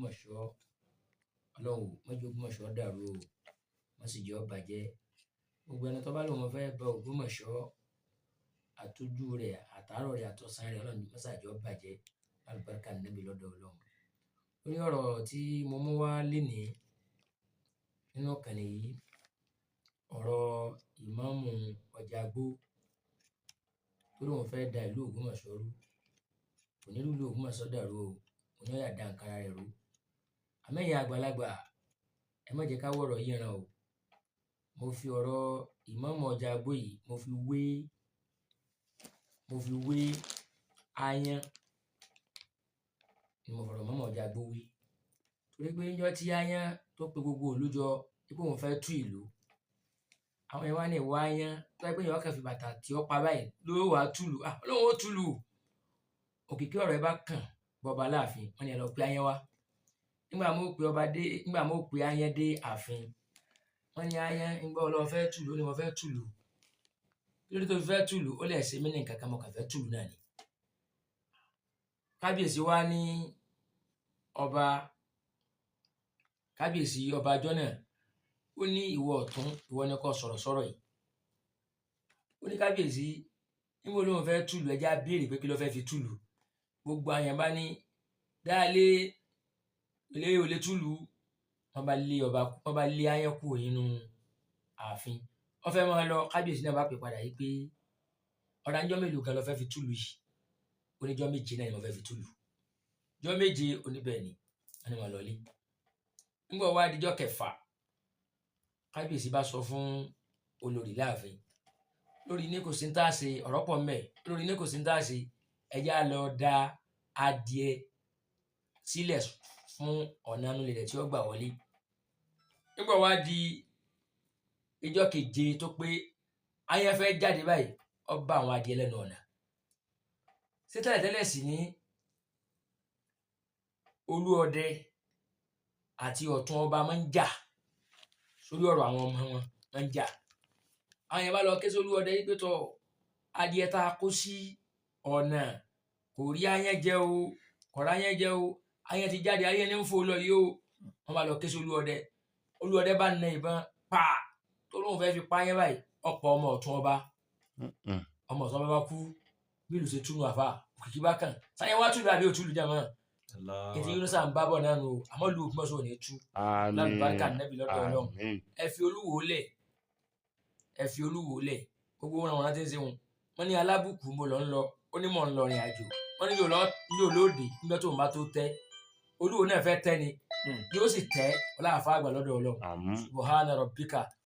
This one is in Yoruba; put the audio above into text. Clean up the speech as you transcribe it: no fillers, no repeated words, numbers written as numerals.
Ògbómọ̀ṣọ́ Ọlọ́run má jẹ́ Ògbómọ̀ṣọ́ dàrú o, má sì jẹ́ ó bàjẹ́. Gbogbo ẹni tó bá lóun fẹ́ ba Ògbómọ̀ṣọ́ àtọ́jú rẹ̀ àtàárọ̀ rẹ̀ àtọ̀sán rẹ̀ Ọlọ́run má ṣàjẹ́ ó bàjẹ́ lálùbáríkà Nábì lọ́dọ̀ Ọlọ́run. Lórí ọ̀rọ̀ tí mo mú wá lénìí nínú ìkànnì yìí, ọ̀rọ̀ ìmáàmù Ọjàgbó tó lóun fẹ́ da ìlú Ògbómọ̀ṣọ́ rú. Kò ní ìlú Ògbómọ̀ṣọ́ dàrú o, òun yóò da nǹkan ara rẹ̀ rú. Àmẹ́yìn àgbàlagbà ẹ má jẹ́ ká wọ̀rọ̀ yìí ràn o. Mo fi ọ̀rọ̀ ìmáàmù Ọjàgbó yìí mo fi wé aáyán ni mo fọ̀rọ̀ ìmáàmù Ọjàgbó wí. Torí pé níjọ́ tí aáyán tó pe gbogbo ìlú jọ pé òun fẹ́ tú ìlú, àwọn yẹn wá ní ìwà aáyán tó yẹ pé èèyàn kàn fi bàtà tí ó pa báyìí ló wàá túlù. Ọlọ́run ó túlù. Òkìkí ọ̀rọ̀ ẹ bá kàn bọba láàfin, wọ́n ní ẹ lọ pe aáyán wá. Nígbà mo pe aáyán dé ààfin, wọ́n ní aáyán ńgbọ́ lọ fẹ́ túlù, ó ní mo fẹ́ túlù. Kí ló dé tó fi fẹ́ túlù? Ó lè ṣe mí ní nǹkan kan, mo kàn fẹ́ túlù náà ni. Kábíyèsí ọba ọjọ́ náà ó ní ìwọ ọ̀tún, ìwọ ni kó sọ̀rọ̀ yìí. Ó ní kábíyèsí níbo lóun fẹ́ túlù, ẹjá béèrè pé kí ló fẹ́ fi túlù. Gbogbo àyàn bá ní dáálé ilé olè túlù. Wọ́n bá lé aáyán kúrò nínú ààfin. Wọ́n fẹ́ máa lọ, kábíyèsí náà bá pè padà yìí pé ọ̀rọ̀ àjọ́ mélòó gan ló fẹ́ fi túlù yìí. Ó ní jọ́ méje náà ni mo fẹ́ fi túlù. Jọ́ méje oníbẹ̀ ni wọ́n ní wọn lọlé. Nígbà wá di jọ́ kẹfà, kábíyèsí bá sọ fún olórí láàfin. Lórí ní kò sí ń tà ṣe, ọ̀rọ̀ pọ̀ ńbẹ̀. Lórí ní kò sí ń tà ṣe, ẹjá lọ da adìẹ sílẹ̀ fún ọ̀nà inú ilẹ̀ tí ó gbà wọlé. Nígbà wá di ìjọ́ keje tó pé aáyán fẹ́ jáde báyìí, ó bá àwọn adìẹ lẹ́nu ọ̀nà. Ṣé tẹ́lẹ̀tẹ́lẹ̀ sì ní Olúọdẹ àti Ọ̀tún ọba máa ń jà sórí ọ̀rọ̀ àwọn ọmọ wọn máa ń jà. Àwọn yẹn bá lọ ké sí Olúọdẹ yìí pé tọ adìẹ tá a kó sí ọ̀nà kò rí aáyán jẹ o, kò rí aáyán jẹ o, aáyán ti jáde, aáyán ní ń fò lọ yìí o. Wọ́n bá lọ ké sí Olúọdẹ. Olúọdẹ bá na ìbọn pa tó lóun fẹ́ fi pa aáyán báyìí, ọ̀pọ̀ ọmọ Ọ̀tún ọba. Ọmọ Ọ̀tún ọba bá kú bí ìlú ṣe túnú àfà. Òkìkí bá kàn sáyẹn wá túlù àbí òtúlù jàmọ́. Ètò yìí ló sàn bá bọ̀ náà nù o, àmọ́ ìlú Ògbómọ̀ṣọ́ ò ní tú lálùbáríkà Nábì lọ́dọ̀ Ọlọ́run. Ẹ fi Olúwo lẹ̀ gbogbo wọn ti ń ṣe wọn. Wọ́n ní alábùkù mo lọ ń lọ, ó ní mò ń lọ rìn àjò. Wọ́n ní yóò lóde nígbà tó ń bá tó tẹ́. Olúwo náà fẹ́ tẹ́ ni yóò sì tẹ́ ọlá àfà àgbà lọ́dọ̀ Ọlọ́run. Subhana rabbika.